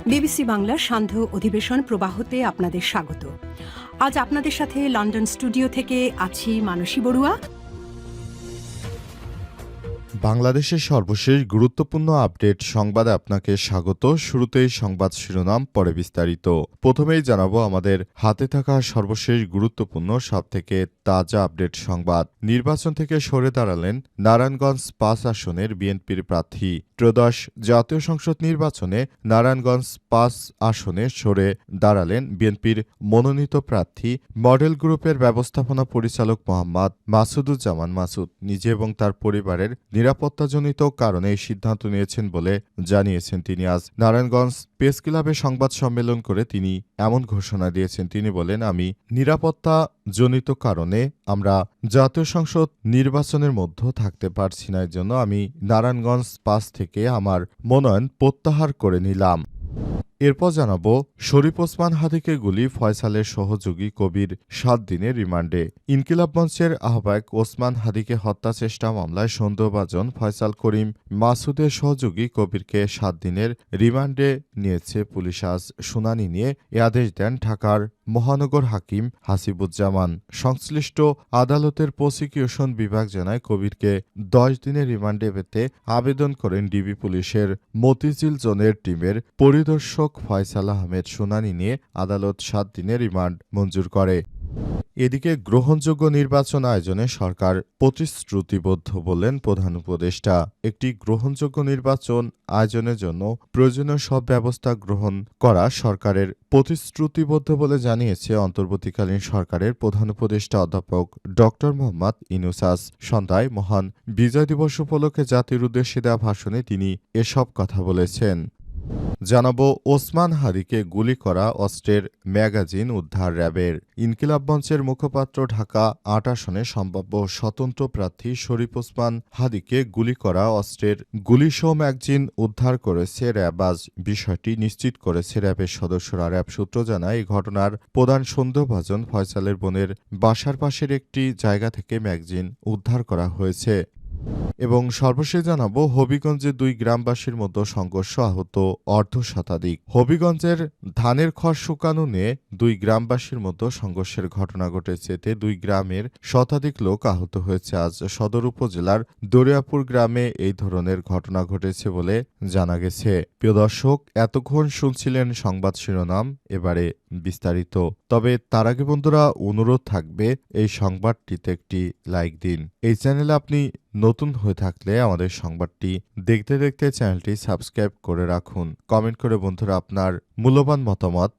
BBC বাংলার সান্ধ্য অধিবেশন প্রবাহতে আপনাদের স্বাগত। আজ আপনাদের সাথে লন্ডন স্টুডিও থেকে আছি মানসী বড়ুয়া। বাংলাদেশের সর্বশেষ গুরুত্বপূর্ণ আপডেট সংবাদে আপনাকে স্বাগত। শুরুতেই সংবাদ শিরোনাম, পরে বিস্তারিত। প্রথমেই জানাবো আমাদের হাতে থাকা সর্বশেষ গুরুত্বপূর্ণ সবথেকে তাজা আপডেট সংবাদ। নির্বাচন থেকে সরে দাঁড়ালেন নারায়ণগঞ্জ ৫ আসনের বিএনপির প্রার্থী। ত্রয়োদশ জাতীয় সংসদ নির্বাচনে নারায়ণগঞ্জ ৫ আসনে সরে দাঁড়ালেন বিএনপির মনোনীত প্রার্থী মডেল গ্রুপের ব্যবস্থাপনা পরিচালক মোহাম্মদ মাসুদুজ্জামান মাসুদ। নিজে এবং তার পরিবারের নিরাপত্তাজনিত কারণে এই সিদ্ধান্ত নিয়েছেন বলে জানিয়েছেন তিনি। আজ নারায়ণগঞ্জ প্রেস ক্লাবে সংবাদ সম্মেলন করে তিনি এমন ঘোষণা দিয়েছেন। তিনি বলেন, আমি নিরাপত্তাজনিত কারণে আমরা জাতীয় সংসদ নির্বাচনের মধ্যে থাকতে পারছি না, এর জন্য আমি নারায়ণগঞ্জ ৫ থেকে আমার মনোনয়ন প্রত্যাহার করে নিলাম। এরপর জানাবো শরীফ ওসমান হাদিকে গুলি, ফয়সালের সহযোগী কবির ৭ দিনের রিমান্ডে। ইনকিলাব মঞ্চের আহ্বায়ক ওসমান হাদিকে হত্যা চেষ্টা মামলায় সন্দেহভাজন ফয়সাল করিম মাসুদের সহযোগী কবিরকে ৭ দিনের রিমান্ডে নিয়েছে পুলিশ। আজ শুনানি নিয়ে এ আদেশ দেন ঢাকার মহানগর হাকিম হাসিবুজ্জামান। সংশ্লিষ্ট আদালতের প্রসিকিউশন বিভাগ জানায়, কবিরকে ১০ দিনের রিমান্ডে পেতে আবেদন করেন ডিবি পুলিশের মতিঝিল জোনের টিমের পরিদর্শক ফয়সাল আহমেদ। শুনানি নিয়ে আদালত ৭ দিনের রিমান্ড মঞ্জুর করে। এদিকে গ্রহণযোগ্য নির্বাচন আয়োজনে সরকার প্রতিশ্রুতিবদ্ধ বললেন প্রধান উপদেষ্টা। একটি গ্রহণযোগ্য নির্বাচন আয়োজনের জন্য প্রয়োজনীয় সব ব্যবস্থা গ্রহণ করা সরকারের প্রতিশ্রুতিবদ্ধ বলে জানিয়েছে অন্তর্বর্তীকালীন সরকারের প্রধান উপদেষ্টা অধ্যাপক ড মোহাম্মদ ইউনূস। সন্ধ্যায় মহান বিজয় দিবস উপলক্ষে জাতির উদ্দেশ্যে দেওয়া ভাষণে তিনি এসব কথা বলেছেন। জানাবো ওসমান হাদিকে গুলি করা অস্ত্রের ম্যাগাজিন উদ্ধার র্যাবের। ইনকিলাব মঞ্চের মুখপাত্র ঢাকা ৮ আসনে সম্ভাব্য স্বতন্ত্র প্রার্থী শরীফ ওসমান হাদিকে গুলি করা অস্ত্রের গুলিসহ ম্যাগাজিন উদ্ধার করেছে র্যাব। আজ বিষয়টি নিশ্চিত করেছে র্যাবের সদস্যরা। র্যাব সূত্র জানায়, এই ঘটনার প্রধান সন্দেহভাজন ফয়সালের বোনের বাসার পাশের একটি জায়গা থেকে ম্যাগাজিন উদ্ধার করা হয়েছে। এবং সর্বশেষ জানাবো হবিগঞ্জে ২ গ্রামবাসীর মধ্যে সংঘর্ষ, আহত অর্ধশতাধিক। হবিগঞ্জের ধানের খড় শুকানো নিয়ে ২ গ্রামবাসীর মধ্যে সংঘর্ষের ঘটনা ঘটেছে। এতে ২ গ্রামের শতাধিক লোক আহত হয়েছে। আজ সদর উপজেলার দরিয়াপুর গ্রামে এই ধরনের ঘটনা ঘটেছে বলে জানা গেছে। প্রিয় দর্শক, এতক্ষণ শুনছিলেন সংবাদ শিরোনাম, এবারে বিস্তারিত। তবে তার আগে বন্ধুরা অনুরোধ থাকবে, এই সংবাদটিতে একটি লাইক দিন। এই চ্যানেলে আপনি নতুন হয়ে থাকলে আমাদের সংবাদটি দেখতে দেখতে চ্যানেলটি সাবস্ক্রাইব করে রাখুন। কমেন্ট করে বন্ধুরা আপনার মূল্যবান মতামত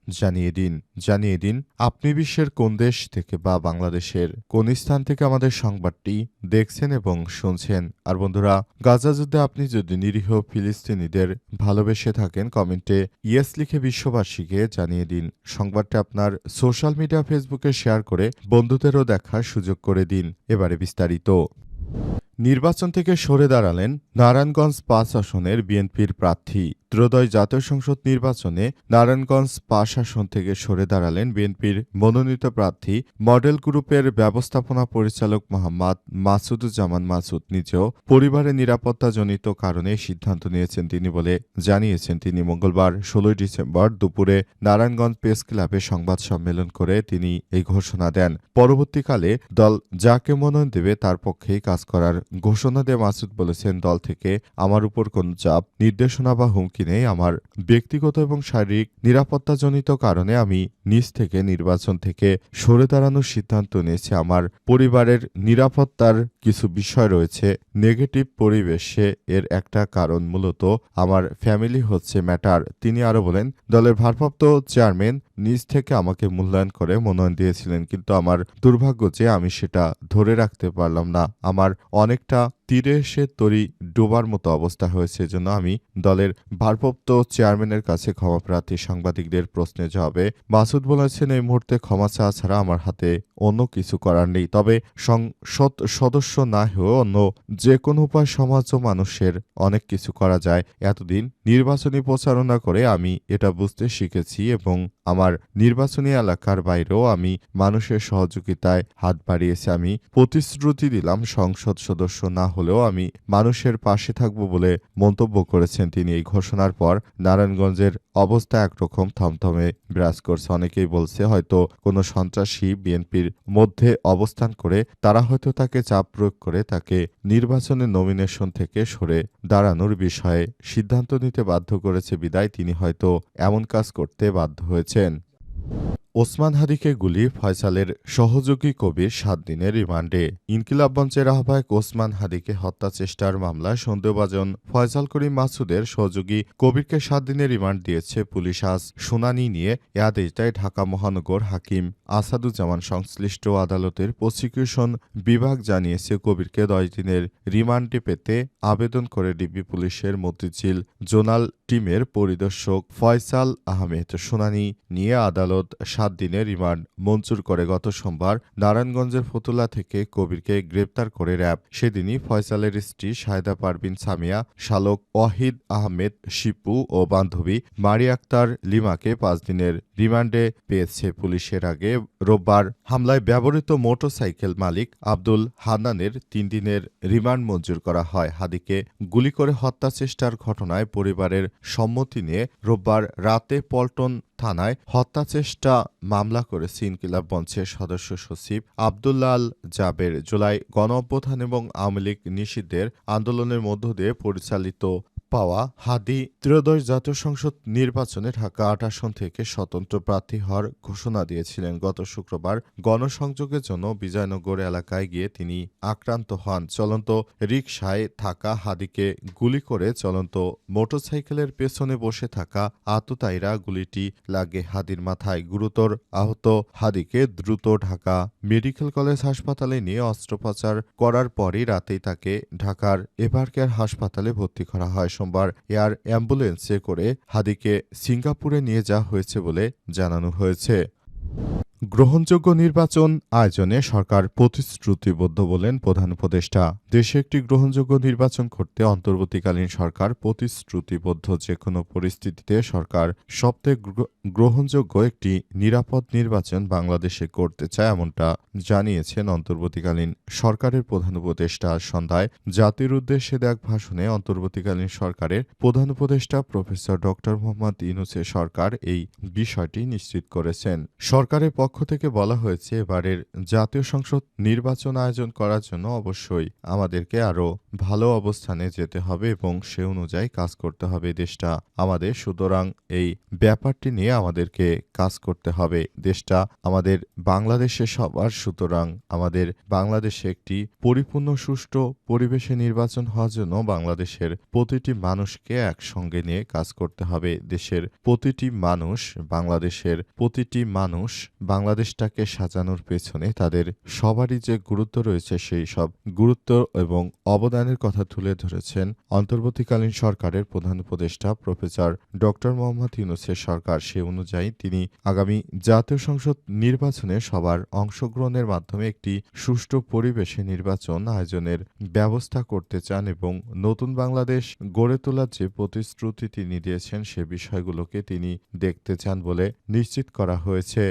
জানিয়ে দিন আপনি বিশ্বের কোন দেশ থেকে বা বাংলাদেশের কোন স্থান থেকে আমাদের সংবাদটি দেখছেন এবং শুনছেন। আর বন্ধুরা, গাজা যুদ্ধে আপনি যদি নিরীহ ফিলিস্তিনিদের ভালোবেসে থাকেন, কমেন্টে ইয়েস লিখে বিশ্ববাসীকে জানিয়ে দিন। সংবাদটি আপনার সোশ্যাল মিডিয়া ফেসবুকে শেয়ার করে বন্ধুদেরও দেখার সুযোগ করে দিন। এবারে বিস্তারিত। নির্বাচন থেকে সরে দাঁড়ালেন নারায়ণগঞ্জ ৫ আসনের বিএনপির প্রার্থী। ত্রয়োদশ জাতীয় সংসদ নির্বাচনে নারায়ণগঞ্জ ৫ আসন থেকে সরে দাঁড়ালেন বিএনপির মনোনীত প্রার্থী মডেল গ্রুপের ব্যবস্থাপনা পরিচালক মোহাম্মদ মাসুদুজ্জামান মাসুদ। নিজেও পরিবারের নিরাপত্তাজনিত কারণে সিদ্ধান্ত নিয়েছেন তিনি বলে জানিয়েছেন তিনি। মঙ্গলবার ১৬ ডিসেম্বর দুপুরে নারায়ণগঞ্জ প্রেস ক্লাবে সংবাদ সম্মেলন করে তিনি এই ঘোষণা দেন। পরবর্তীকালে দল যাকে মনোনয়ন দেবে তার পক্ষেই কাজ করার ঘোষণা দিয়ে মাসুদ বলেছেন, দল থেকে আমার উপর কোনো চাপ, নির্দেশনা বা হুমকি নেই। আমার ব্যক্তিগত এবং শারীরিক নিরাপত্তাজনিত কারণে আমি নিজ থেকে নির্বাচন থেকে সরে দাঁড়ানোর সিদ্ধান্ত নিয়েছি। আমার পরিবারের নিরাপত্তার কিছু বিষয় রয়েছে। নেগেটিভ পরিবেশে এর একটা কারণ মূলত আমার ফ্যামিলি হচ্ছে ম্যাটার। তিনি আরো বলেন, দলের ভারপ্রাপ্ত চেয়ারম্যান নিজ থেকে আমাকে মূল্যায়ন করে মনোনয়ন দিয়েছিলেন, কিন্তু আমার দুর্ভাগ্য যে আমি সেটা ধরে রাখতে পারলাম না। আমার অনেকটা তীরে এসে তরি ডোবার মতো অবস্থা হয়েছে। এজন্য আমি দলের ভারপ্রাপ্ত চেয়ারম্যানের কাছে ক্ষমা প্রার্থী। সাংবাদিকদের প্রশ্নের জবাবে মাসুদ বলেছেন, এই মুহূর্তে ক্ষমা চাওয়া ছাড়া আমার হাতে অন্য কিছু করার নেই। তবে সংসদ সদস্য না হয়েও অন্য যে কোনো উপায় সমাজ ও মানুষের অনেক কিছু করা যায়। এতদিন নির্বাচনী প্রচারণা করে আমি এটা বুঝতে শিখেছি এবং আমার নির্বাচনী এলাকার বাইরেও আমি মানুষের সহযোগিতায় হাত বাড়িয়েছি। আমি প্রতিশ্রুতি দিলাম সংসদ সদস্য না হলেও আমি মানুষের পাশে থাকব বলে মন্তব্য করেছেন তিনি। এই ঘোষণার পর নারায়ণগঞ্জের অবস্থা একরকম থমথমে বিরাজ করছে। অনেকেই বলছে হয়তো কোনো সন্ত্রাসী বিএনপির মধ্যে অবস্থান করে তারা হয়তো তাকে চাপ প্রয়োগ করে তাকে নির্বাচনের নমিনেশন থেকে সরে দাঁড়ানোর বিষয়ে সিদ্ধান্ত নিতে বাধ্য করেছে বিদায় তিনি হয়তো এমন কাজ করতে বাধ্য হয়েছেন। ওসমান হাদিকে গুলি, ফয়সালের সহযোগী কবির ৭ দিনের রিমান্ডে। ইনকিলাব মঞ্চের আহ্বায়ক ওসমান হাদিকে হত্যা চেষ্টার মামলায় সন্দেহভাজন ফয়সাল করিম মাসুদের সহযোগী কবিরকে ৭ দিনের রিমান্ড দিয়েছে পুলিশ। আজ শুনানি নিয়ে এ আদেশ দেয় ঢাকা মহানগর হাকিম আসাদুজ্জামান। সংশ্লিষ্ট আদালতের প্রসিকিউশন বিভাগ জানিয়েছে কবিরকে ১০ দিনের রিমান্ডে পেতে আবেদন করে ডিবি পুলিশের মতিঝিল জোনাল টিমের পরিদর্শক ফয়সাল আহমেদ। শুনানি নিয়ে আদালত ৭ দিনের রিমান্ড মঞ্জুর করে। গত সোমবার নারায়ণগঞ্জের ফতুল্লা থেকে কবিরকে গ্রেপ্তার করে র্যাব। সেদিনই ফয়সালের স্ত্রী সায়দা পারভিন সামিয়া, শালক ওয়াহিদ আহমেদ শিপু ও বান্ধবী মারিয়া আক্তার লিমাকে ৫ দিনের রিমান্ডে পেয়েছে পুলিশের। আগে রোববার হামলায় ব্যবহৃত মোটরসাইকেল মালিক আব্দুল হান্নানের ৩ দিনের রিমান্ড মঞ্জুর করা হয়। হাদিকে গুলি করে হত্যা চেষ্টার ঘটনায় পরিবারের সম্মতি নিয়ে রোববার রাতে পল্টন থানায় হত্যা চেষ্টা মামলা করেছে ইনকিলাব মঞ্চের সদস্য সচিব আব্দুল্লাহ আল জাবের। জুলাই গণঅভ্যুত্থান এবং আওয়ামী লীগ নিষিদ্ধের আন্দোলনের মধ্য দিয়ে পরিচালিত পাওয়া হাদি ত্রয়োদশ জাতীয় সংসদ নির্বাচনে ঢাকা ৮ আসন থেকে স্বতন্ত্র প্রার্থী হওয়ার ঘোষণা দিয়েছিলেন। গত শুক্রবার গণসংযোগের জন্য বিজয়নগর এলাকায় গিয়ে তিনি আক্রান্ত হন। চলন্ত রিকশায় থাকা হাদিকে গুলি করে চলন্ত মোটরসাইকেলের পেছনে বসে থাকা আততায়ীরা গুলিটি লাগে হাদির মাথায়। গুরুতর আহত হাদিকে দ্রুত ঢাকা মেডিকেল কলেজ হাসপাতালে নিয়ে অস্ত্রোপচার করার পরই রাতেই তাকে ঢাকার এভারকেয়ার হাসপাতালে ভর্তি করা হয়। সোমবার এয়ার অ্যাম্বুলেন্সে করে হাদিকে সিঙ্গাপুরে নিয়ে যাওয়া হয়েছে বলে জানানো হয়েছে। গ্রহণযোগ্য নির্বাচন আয়োজনে সরকার প্রতিশ্রুতিবদ্ধ বলেন প্রধান উপদেষ্টা। দেশে একটি গ্রহণযোগ্য নির্বাচন করতে অন্তর্বর্তীকালীন সরকার প্রতিশ্রুতিবদ্ধ। যে কোনো পরিস্থিতিতে সরকার সবথেকে গ্রহণযোগ্য একটি নিরাপদ নির্বাচন বাংলাদেশে করতে চায়, এমনটা জানিয়েছেন অন্তর্বর্তীকালীন সরকারের প্রধান উপদেষ্টা। সন্ধ্যায় জাতির উদ্দেশ্যে দেয়া ভাষণে অন্তর্বর্তীকালীন সরকারের প্রধান উপদেষ্টা প্রফেসর ড মোহাম্মদ ইউনূসের সরকার এই বিষয়টি নিশ্চিত করেছেন। সরকারের পক্ষ থেকে বলা হয়েছে এবারের জাতীয় সংসদ নির্বাচন আয়োজন করার জন্য অবশ্যই আমাদেরকে আরও ভালো অবস্থানে যেতে হবে এবং সে অনুযায়ী কাজ করতে হবে। দেশটা আমাদের, সুতরাং এই ব্যাপারটি নিয়ে আমাদেরকে কাজ করতে হবে। দেশটা আমাদের বাংলাদেশে সবার, সুতরাং আমাদের বাংলাদেশে একটি পরিপূর্ণ সুষ্ঠু পরিবেশে নির্বাচন হওয়ার জন্য বাংলাদেশের প্রতিটি মানুষকে একসঙ্গে নিয়ে কাজ করতে হবে। দেশের প্রতিটি মানুষ, বাংলাদেশের প্রতিটি মানুষ বাংলাদেশটাকে সাজানোর পেছনে তাদের সবারই যে গুরুত্ব রয়েছে সেই সব গুরুত্ব এবং অবদানের কথা তুলে ধরেছেন অন্তর্বর্তীকালীন সরকারের প্রধান উপদেষ্টা প্রফেসর ড মোহাম্মদ ইউনূসের সরকার। সে অনুযায়ী তিনি আগামী জাতীয় সংসদ নির্বাচনে সবার অংশগ্রহণের মাধ্যমে একটি সুষ্ঠু পরিবেশে নির্বাচন আয়োজনের ব্যবস্থা করতে চান এবং নতুন বাংলাদেশ গড়ে তোলার যে প্রতিশ্রুতি তিনি দিয়েছেন সে বিষয়গুলোকে তিনি দেখতে চান বলে নিশ্চিত করা হয়েছে।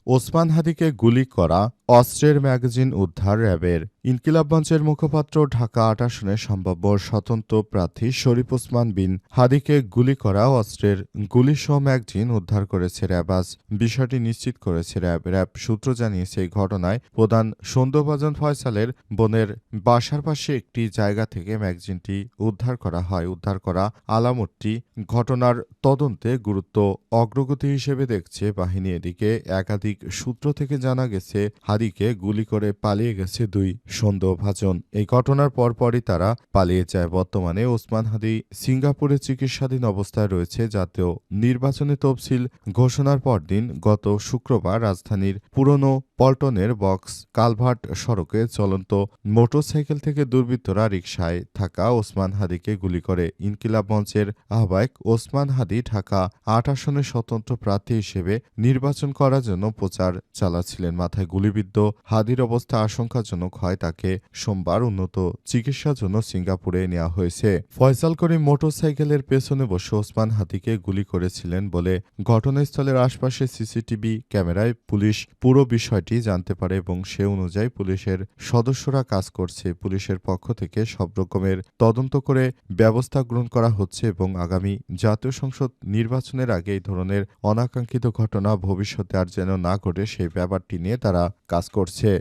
ওসমান হাদিকে গুলি করা, অস্ত্রের ম্যাগাজিন উদ্ধার র্যাবের। ইনকিলাব মঞ্চের মুখপাত্র ঢাকা ৮ আসনে সম্ভাব্য স্বতন্ত্র প্রার্থী শরীফ ওসমান বিন হাদিকে গুলি করা অস্ত্রের গুলিসহ ম্যাগাজিন উদ্ধার করেছে র্যাব। আজ বিষয়টি নিশ্চিত করেছে র্যাব। র্যাব সূত্র জানিয়েছে এই ঘটনায় প্রধান সন্দেহভাজন ফয়সালের বোনের বাসার পাশে একটি জায়গা থেকে ম্যাগাজিনটি উদ্ধার করা হয়। উদ্ধার করা আলামতটি ঘটনার তদন্তে গুরুত্ব অগ্রগতি হিসেবে দেখছে বাহিনী। এদিকে একাধিক সূত্র থেকে জানা গেছে হাদিকে গুলি করে পালিয়ে গেছে দুই সন্দেহভাজন। এই ঘটনার পরপরই তারা পালিয়ে যায়। বর্তমানে ওসমান হাদি সিঙ্গাপুরে চিকিৎসাধীন অবস্থায় রয়েছে। জাতীয় নির্বাচনী তফসিল ঘোষণার পরদিন গত শুক্রবার রাজধানীর পুরনো পল্টনের বক্স কালভার্ট সড়কে চলন্ত মোটরসাইকেল থেকে দুর্বৃত্তরা রিকশায় থাকা ওসমান হাদিকে গুলি করে। ইনকিলাব মঞ্চের আহ্বায়ক ওসমান হাদি ঢাকা ৮ আসনের স্বতন্ত্র প্রার্থী হিসেবে নির্বাচন করার জন্য প্রচার চালাচ্ছিলেন। মাথায় গুলিবিদ্ধ হাদির অবস্থা আশঙ্কাজনক হয়। তাকে সোমবার উন্নত চিকিৎসার জন্য সিঙ্গাপুরে নেওয়া হয়েছে। ফয়সাল করিম মোটরসাইকেলের পেছনে বসে ওসমান হাদিকে গুলি করেছিলেন বলে ঘটনাস্থলের আশপাশে সিসিটিভি ক্যামেরায় পুলিশ পুরো বিষয়টি জানতে পারে এবং সে অনুযায়ী পুলিশের সদস্যরা কাজ করছে। পুলিশের পক্ষ থেকে সব রকমের তদন্ত করে ব্যবস্থা গ্রহণ করা হচ্ছে এবং আগামী জাতীয় সংসদ নির্বাচনের আগে এই ধরনের অনাকাঙ্ক্ষিত ঘটনা ভবিষ্যতে আর যেন না ঘটে সেই ব্যাপারটি নিয়ে তারা কাজ করছে।